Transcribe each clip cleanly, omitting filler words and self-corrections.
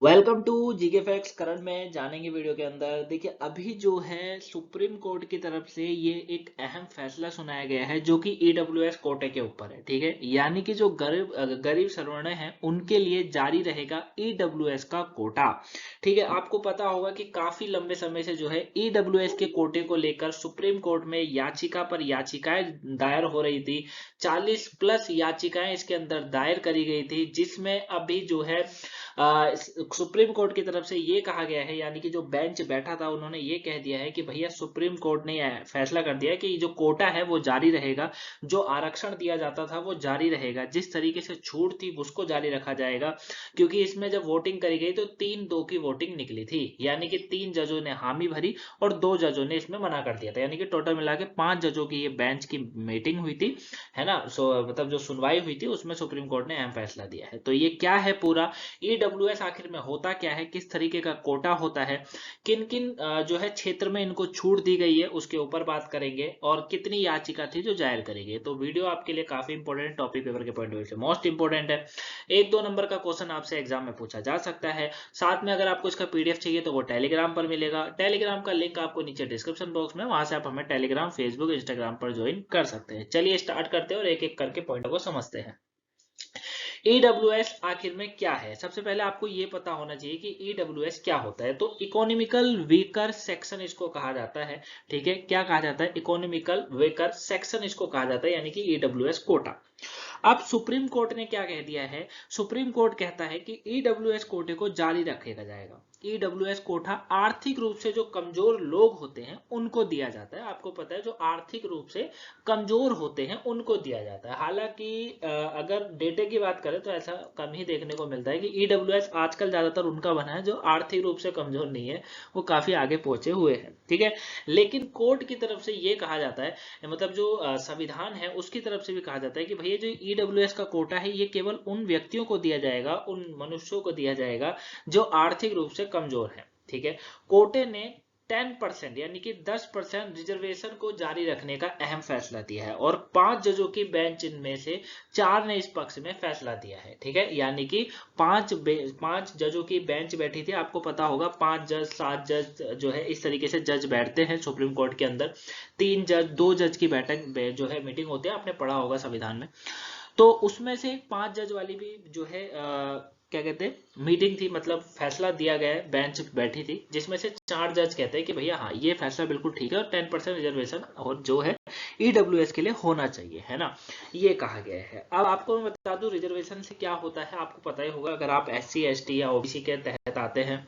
Welcome to GK facts. Current में जानेंगे video के अंदर। देखिए, अभी जो है सुप्रीम कोर्ट की तरफ से ये एक अहम फैसला सुनाया गया है जो कि ईडब्ल्यूएस कोटे के ऊपर है। ठीक है, यानी कि जो गरीब सवर्ण हैं उनके लिए जारी रहेगा ईडब्ल्यूएस का कोटा। ठीक है, आपको पता होगा कि काफी लंबे समय से जो है ईडब्ल्यूएस के कोटे को लेकर सुप्रीम कोर्ट में याचिका पर याचिकाएं दायर हो रही थी। 40 प्लस याचिकाएं इसके अंदर दायर करी गई थी, जिसमें अभी जो है सुप्रीम कोर्ट की तरफ से ये कहा गया है, यानी कि जो बेंच बैठा था उन्होंने ये कह दिया है कि भैया सुप्रीम कोर्ट ने फैसला कर दिया है कि जो कोटा है वो जारी रहेगा, जो आरक्षण दिया जाता था वो जारी रहेगा, जिस तरीके से छूट थी उसको जारी रखा जाएगा। क्योंकि इसमें जब वोटिंग करी गई तो 3-2 की वोटिंग निकली थी, यानी कि 3 जजों ने हामी भरी और 2 जजों ने इसमें मना कर दिया था, यानी कि टोटल मिला के 5 जजों की ये बेंच की मीटिंग हुई थी, है ना। मतलब जो सुनवाई हुई थी उसमें सुप्रीम कोर्ट ने अहम फैसला दिया है। तो ये क्या है पूरा ईडब्ल्यूएस आखिर में होता क्या है, किस तरीके का कोटा होता है, किन किन जो है क्षेत्र में इनको छूट दी गई है उसके ऊपर बात करेंगे, और कितनी याचिका थी जो जाहिर करी गई। तो वीडियो आपके लिए काफी इंपॉर्टेंट, टॉपिक पेपर के पॉइंट ऑफ व्यू से मोस्ट इंपॉर्टेंट है। 1-2 नंबर का क्वेश्चन आपसे एग्जाम में पूछा जा सकता है। साथ में अगर आपको इसका पीडीएफ चाहिए तो वो टेलीग्राम पर मिलेगा। टेलीग्राम का लिंक आपको नीचे डिस्क्रिप्शन बॉक्स में, वहां से आप हमें टेलीग्राम, फेसबुक, इंस्टाग्राम पर ज्वाइन कर सकते हैं। चलिए स्टार्ट करते हैं और एक एक करके पॉइंटों को समझते हैं। ईडब्ल्यूएस आखिर में क्या है, सबसे पहले आपको यह पता होना चाहिए कि ईडब्ल्यूएस क्या होता है। तो इकोनॉमिकल वीकर सेक्शन इसको कहा जाता है। ठीक है, क्या कहा जाता है? इकोनॉमिकल वीकर सेक्शन इसको कहा जाता है, यानी कि ईडब्ल्यूएस कोटा। अब सुप्रीम कोर्ट ने क्या कह दिया है? सुप्रीम कोर्ट कहता है कि ईडब्ल्यूएस कोटे को जारी रखेगा जाएगा। ईडब्ल्यूएस कोटा आर्थिक रूप से जो कमजोर लोग होते हैं उनको दिया जाता है। आपको पता है, जो आर्थिक रूप से कमजोर होते हैं उनको दिया जाता है। हालांकि अगर डेटे की बात करें तो ऐसा कम ही देखने को मिलता है कि ईडब्ल्यूएस आजकल ज्यादातर उनका बना है जो आर्थिक रूप से कमजोर नहीं है, वो काफी आगे पहुंचे हुए हैं। ठीक है, लेकिन कोर्ट की तरफ से ये कहा जाता है, मतलब जो संविधान है उसकी तरफ से भी कहा जाता है कि भैया जो ईडब्ल्यूएस का कोटा है ये केवल उन व्यक्तियों को दिया जाएगा, उन मनुष्यों को दिया जाएगा जो आर्थिक रूप से कमजोर है। ठीक है, कोर्टे ने 10% यानी कि 10% रिजर्वेशन को जारी रखने का अहम फैसला दिया है, और 5 जजों की बेंच में से 4 ने इस पक्ष में फैसला दिया है। ठीक है, यानी कि 5 जजों की बेंच बैठी थी। आपको पता होगा 5 जज, 7 जज जो है इस तरीके से जज बैठते हैं सुप्रीम कोर्ट के अंदर। 3 जज, 2 जज की बैठक जो है मीटिंग होती है, आपने पढ़ा होगा संविधान में। तो उसमें से 5 जज वाली भी जो है क्या कहते हैं, मीटिंग थी, मतलब फैसला दिया गया है, बेंच बैठी थी, जिसमें से 4 जज कहते हैं कि भैया हाँ ये फैसला बिल्कुल ठीक है और 10% रिजर्वेशन और जो है ईडब्ल्यूएस के लिए होना चाहिए, है ना। ये कहा गया है। अब आपको मैं बता दूं रिजर्वेशन से क्या होता है। आपको पता ही होगा, अगर आप एससी, एसटी या ओबीसी के तहत आते हैं,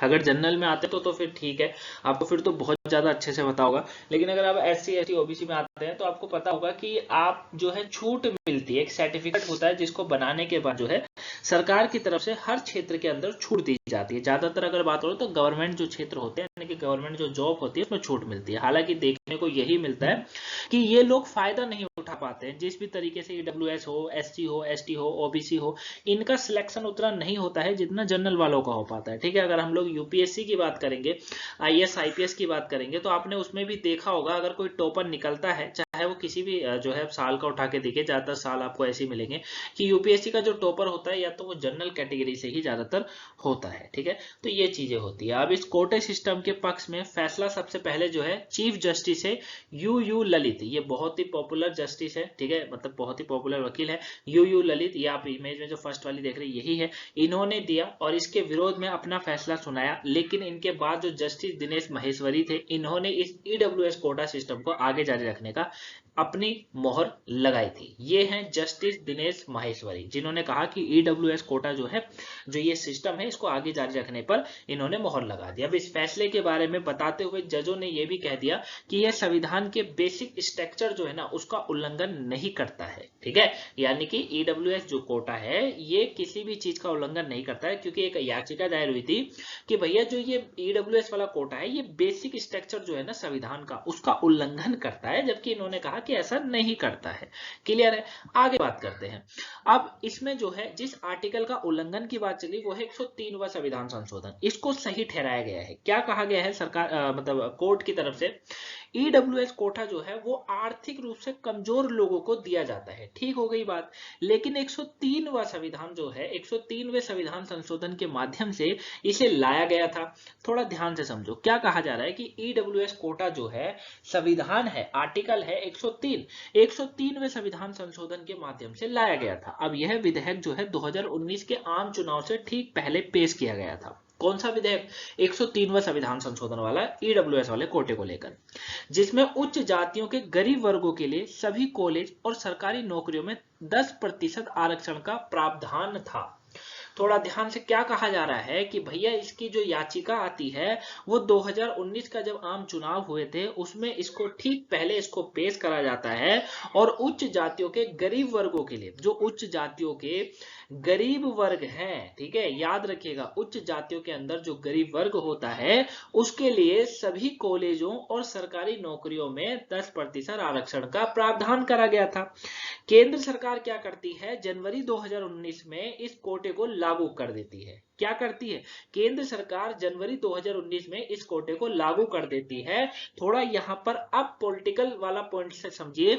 अगर जनरल में आते तो फिर ठीक है, आपको फिर तो बहुत ज्यादा अच्छे से पता होगा। लेकिन अगर आप एससी, एसटी, ओबीसी में आते हैं तो आपको पता होगा कि आप जो है छूट मिलती है, एक सर्टिफिकेट होता है जिसको बनाने के बाद जो है सरकार की तरफ से हर क्षेत्र के अंदर छूट दी जाती है। ज्यादातर अगर बात हो तो गवर्नमेंट जो क्षेत्र होते हैं, यानी कि गवर्नमेंट जो जॉब होती है उसमें छूट मिलती है। हालांकि देखने को यही मिलता है कि ये लोग फायदा नहीं उठा पाते हैं। जिस भी तरीके से ईडब्ल्यूएस हो, एससी हो, एसटी हो, ओबीसी हो, इनका सिलेक्शन उतना नहीं होता है जितना जनरल वालों का हो पाता है। ठीक है, अगर हम लोग यूपीएससी की बात करेंगे, आईएएस आईपीएस की बात करेंगे, तो आपने उसमें भी देखा होगा, अगर कोई टॉपर निकलता है, चाहे वो किसी भी जो है साल का उठा के देखे, ज्यादातर साल आपको ऐसे मिलेंगे कि यूपीएससी का जो टॉपर होता है या तो वो जनरल कैटेगरी से ही ज्यादातर होता है। ठीक है, तो ये चीजें होती है। अब इस कोटे सिस्टम के पक्ष में फैसला सबसे पहले जो है चीफ जस्टिस है यू ललित, ये बहुत ही पॉपुलर जस्टिस है। ठीक है, मतलब बहुत ही पॉपुलर वकील है यू ललित, ये आप इमेज में जो फर्स्ट वाली देख रहे हैं यही है। इन्होंने दिया और इसके विरोध में अपना फैसला सुनाया, लेकिन इनके बाद जो जस्टिस दिनेश महेश्वरी थे, इन्होंने इस ईडब्ल्यूएस कोटा सिस्टम को आगे जारी रखने का अपनी मोहर लगाई थी। ये हैं जस्टिस दिनेश माहेश्वरी, जिन्होंने कहा कि ईडब्ल्यूएस कोटा जो है, जो ये सिस्टम है, इसको आगे जारी रखने पर इन्होंने मोहर लगा दी। अब इस फैसले के बारे में बताते हुए जजों ने यह भी कह दिया कि यह संविधान के बेसिक स्ट्रक्चर जो है ना उसका उल्लंघन नहीं करता है। ठीक है, यानी कि ईडब्ल्यूएस जो कोटा है ये किसी भी चीज का उल्लंघन नहीं करता है, क्योंकि एक याचिका दायर हुई थी कि भैया जो ये ईडब्ल्यूएस वाला कोटा है ये बेसिक स्ट्रक्चर जो है ना संविधान का, उसका उल्लंघन करता है, जबकि इन्होंने कहा कि ऐसा नहीं करता है। क्लियर है, आगे बात करते हैं। अब इसमें जो है जिस आर्टिकल का उल्लंघन की बात चली वो है 103वां संविधान संशोधन। इसको सही ठहराया गया है। क्या कहा गया है सरकार मतलब कोर्ट की तरफ से, ईडब्ल्यूएस कोटा जो है वो आर्थिक रूप से कमजोर लोगों को दिया जाता है, ठीक हो गई बात। लेकिन 103वां संविधान जो है, 103वें संविधान संशोधन के माध्यम से इसे लाया गया था। थोड़ा ध्यान से समझो, क्या कहा जा रहा है कि ईडब्ल्यूएस कोटा जो है संविधान है, आर्टिकल है 103, 103वें संविधान संशोधन के माध्यम से लाया गया था। अब यह विधेयक जो है 2019 के आम चुनाव से ठीक पहले पेश किया गया था। कौन सा विधेयक? 103वां संविधान संशोधन वाला, ईडब्ल्यूएस वाले कोटे को लेकर, जिसमें उच्च जातियों के गरीब वर्गों के लिए सभी कॉलेज और सरकारी नौकरियों में 10% आरक्षण का प्रावधान था। थोड़ा ध्यान से, क्या कहा जा रहा है कि भैया इसकी जो याचिका आती है वो 2019 का जब आम चुनाव हुए थे उसमें इसको ठीक पहले इसको पेश करा जाता है, और उच्च जातियों के गरीब वर्गों के लिए, जो उच्च जातियों के गरीब वर्ग हैं, ठीक है, याद रखिएगा, उच्च जातियों के अंदर जो गरीब वर्ग होता है उसके लिए सभी कॉलेजों और सरकारी नौकरियों में 10% आरक्षण का प्रावधान करा गया था। केंद्र सरकार क्या करती है, जनवरी 2019 में इस कोटे को लागू कर देती है। क्या करती है? केंद्र सरकार जनवरी 2019 में इस कोटे को लागू कर देती है। थोड़ा यहां पर अब पॉलिटिकल वाला पॉइंट से समझिए,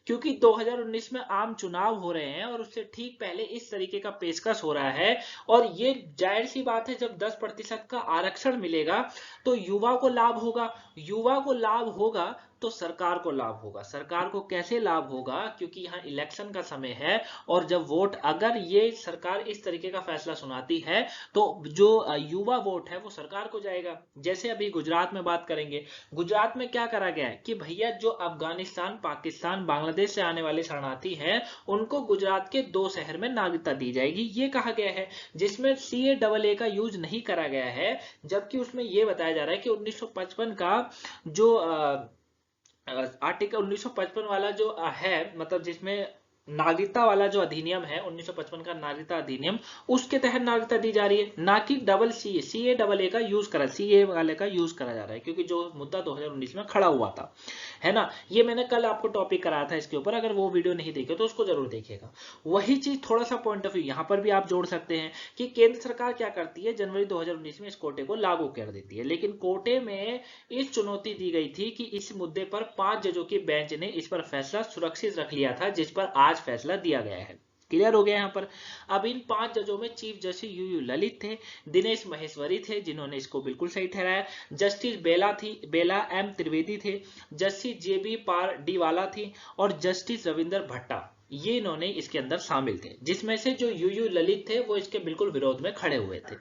क्योंकि 2019 में आम चुनाव हो रहे हैं और उससे ठीक पहले इस तरीके का पेशकश हो रहा है, और ये जाहिर सी बात है जब 10% का आरक्षण मिलेगा तो युवा को लाभ होगा, युवा को लाभ होगा तो सरकार को लाभ होगा। सरकार को कैसे लाभ होगा? क्योंकि यहाँ इलेक्शन का समय है, और जब वोट, अगर ये सरकार इस तरीके का फैसला सुनाती है तो जो युवा वोट है वो सरकार को जाएगा। जैसे अभी गुजरात में बात करेंगे, गुजरात में क्या करा गया है कि भैया जो अफगानिस्तान, पाकिस्तान, बांग्लादेश से आने वाले शरणार्थी हैं उनको गुजरात के 2 शहर में नागरिकता दी जाएगी, ये कहा गया है, जिसमें CAA का यूज नहीं करा गया है। जबकि उसमें यह बताया जा रहा है कि 1955 का जो आर्टिकल 1955 वाला जो है, मतलब जिसमें नागरिकता वाला जो अधिनियम है 1955 का नागरिकता अधिनियम, उसके तहत नागरिकता दी जा रही है, ना कि CAA का यूज करा, CA वाले का यूज करा जा रहा है, क्योंकि जो मुद्दा 2019 में खड़ा हुआ था, है ना। ये मैंने कल आपको टॉपिक कराया था इसके ऊपर, अगर वो वीडियो नहीं देखे तो उसको जरूर देखिएगा। वही चीज थोड़ा सा पॉइंट ऑफ व्यू यहाँ पर भी आप जोड़ सकते हैं कि केंद्र सरकार क्या करती है, जनवरी 2019 में इस कोटे को लागू कर देती है, लेकिन कोटे में इस चुनौती दी गई थी कि इस मुद्दे पर 5 जजों की बेंच ने इस पर फैसला सुरक्षित रख लिया था, जिस पर आज फैसला दिया गया है। क्लियर हो गया यहाँ पर। अब इन 5 जजों में चीफ जस्टिस यूयू ललित थे, दिनेश महेश्वरी थे जिन्होंने इसको बिल्कुल सही ठहराया, जस्टिस बेला एम त्रिवेदी थे, जस्टिस JB पारडीवाला थी, और जस्टिस रविंदर भट्टा, ये इन्होंने इसके अंदर शामिल थे, जिसमें से जो यूयू ललित थे वो इसके बिल्कुल विरोध में खड़े हुए थे।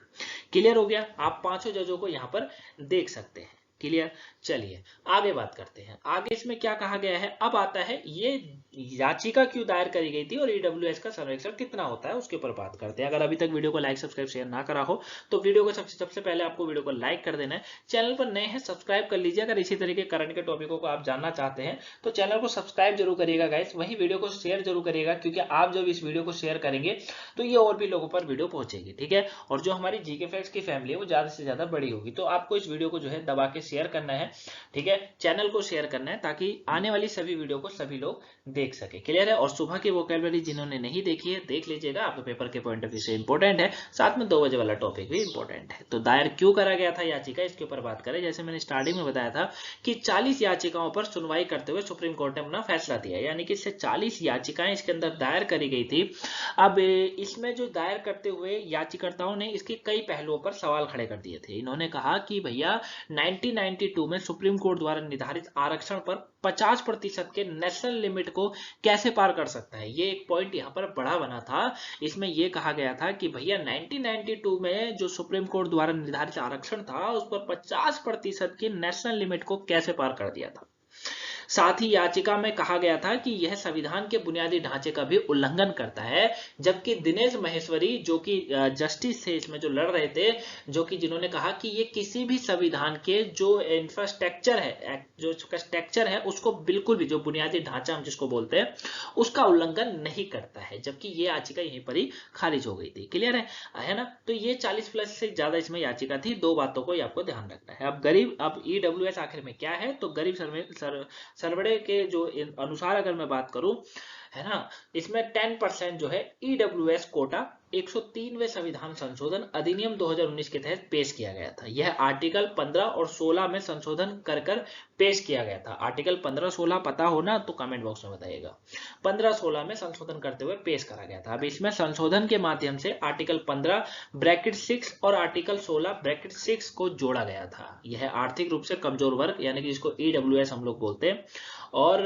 क्लियर हो गया, आप 5 जजों को यहाँ पर देख सकते हैं। क्लियर, चलिए आगे बात करते हैं। आगे इसमें क्या कहा गया है, अब आता है ये याचिका क्यों दायर करी गई थी और ईडब्ल्यूएस का सर्वेक्षण कितना होता है उसके ऊपर बात करते हैं। अगर अभी तक वीडियो को लाइक सब्सक्राइब शेयर ना करा हो तो वीडियो को सबसे पहले आपको वीडियो को लाइक कर देना है, चैनल पर नए हैं सब्सक्राइब कर लीजिए। अगर इसी तरीके करंट के टॉपिकों को आप जानना चाहते हैं तो चैनल को सब्सक्राइब जरूर करिएगा गाइस, वही वीडियो को शेयर जरूर करिएगा, क्योंकि आप जब इस वीडियो को शेयर करेंगे तो ये और भी लोगों पर वीडियो पहुंचेगी, ठीक है। और जो हमारी जीके फैक्ट्स की फैमिली है वो ज्यादा से ज्यादा बड़ी होगी, तो आपको इस वीडियो को जो है दबा के शेयर करना है, ठीक है, चैनल को शेयर करना है, ताकि आने वाली सभी वीडियो को सभी लोग देख सके। क्लियर है। और सुबह की वोकैबुलरी जिन्होंने नहीं देखी है देख लीजिएगा, आपके पेपर के पॉइंट ऑफ व्यू से इंपॉर्टेंट है, साथ में 2 बजे वाला टॉपिक भी इंपॉर्टेंट है। तो दायर क्यों करा गया था याचिका, इसके ऊपर बात करें। जैसे मैंने स्टार्टिंग में बताया था कि 40 याचिकाओं पर सुनवाई करते हुए सुप्रीम कोर्ट ने अपना फैसला दिया, यानी कि इससे 40 याचिकाएं इसके अंदर दायर करी गई थी। अब इसमें जो दायर करते हुए याचिकाकर्ताओं ने इसके कई पहलुओं पर सवाल खड़े कर दिए थे। इन्होंने कहा कि भैया 1992 में सुप्रीम कोर्ट द्वारा निर्धारित आरक्षण पर 50% के नेशनल लिमिट को कैसे पार कर सकता है, ये एक पॉइंट यहाँ पर बड़ा बना था। इसमें यह कहा गया था कि भैया 1992 में जो सुप्रीम कोर्ट द्वारा निर्धारित आरक्षण था उस पर 50% की नेशनल लिमिट को कैसे पार कर दिया था। साथ ही याचिका में कहा गया था कि यह संविधान के बुनियादी ढांचे का भी उल्लंघन करता है, जबकि दिनेश महेश्वरी जो कि जस्टिस थे इसमें जो लड़ रहे थे, जो कि जिन्होंने कहा कि ये किसी भी संविधान के जो इंफ्रास्ट्रक्चर है, जो स्ट्रक्चर है उसको बिल्कुल भी, जो बुनियादी ढांचा हम जिसको बोलते हैं, उसका उल्लंघन नहीं करता है, जबकि ये याचिका यहीं पर ही खारिज हो गई थी। क्लियर है ना। तो ये 40+ से ज्यादा इसमें याचिका थी। 2 बातों को आपको ध्यान रखना है। अब ईडब्ल्यूएस आखिर में क्या है, तो गरीब सर्वे के जो अनुसार अगर मैं बात करूं, है ना, इसमें 10% जो है ईडब्ल्यूएस कोटा 103वें संविधान संशोधन अधिनियम 2019 के तहत पेश किया गया था। यह आर्टिकल 15 और 16 में संशोधन कर कर पेश किया गया था। आर्टिकल 15-16 पता हो ना तो कमेंट बॉक्स में बताइएगा। 15-16 में संशोधन करते हुए पेश करा गया था। अब इसमें संशोधन के माध्यम से आर्टिकल 15 ब्रैकेट 6 और आर्टिकल 16 ब्रैकेट 6 को जोड़ा गया था। यह आर्थिक रूप से कमजोर वर्ग यानी कि जिसको ईडब्ल्यूएस हम लोग बोलते हैं, और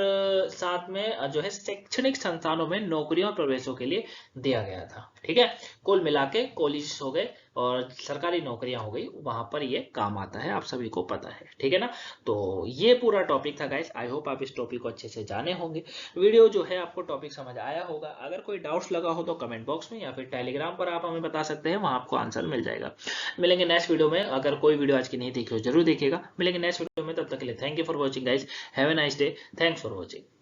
साथ में जो है शैक्षणिक संस्थानों में नौकरियों और प्रवेशों के लिए दिया गया था। ठीक है, कुल मिला के कॉलेज हो गए और सरकारी नौकरियां हो गई, वहां पर ये काम आता है, आप सभी को पता है। ठीक है ना, तो ये पूरा टॉपिक था गाइस। आई होप आप इस टॉपिक को अच्छे से जाने होंगे। वीडियो जो है आपको टॉपिक समझ आया होगा। अगर कोई डाउट्स लगा हो तो कमेंट बॉक्स में या फिर टेलीग्राम पर आप हमें बता सकते हैं, वहां आपको आंसर मिल जाएगा। मिलेंगे नेक्स्ट वीडियो में। अगर कोई वीडियो आज की नहीं देखी हो जरूर देखिएगा। मिलेंगे नेक्स्ट वीडियो में, तब तक के लिए thank you for watching guys. Have a nice day. Thanks for watching.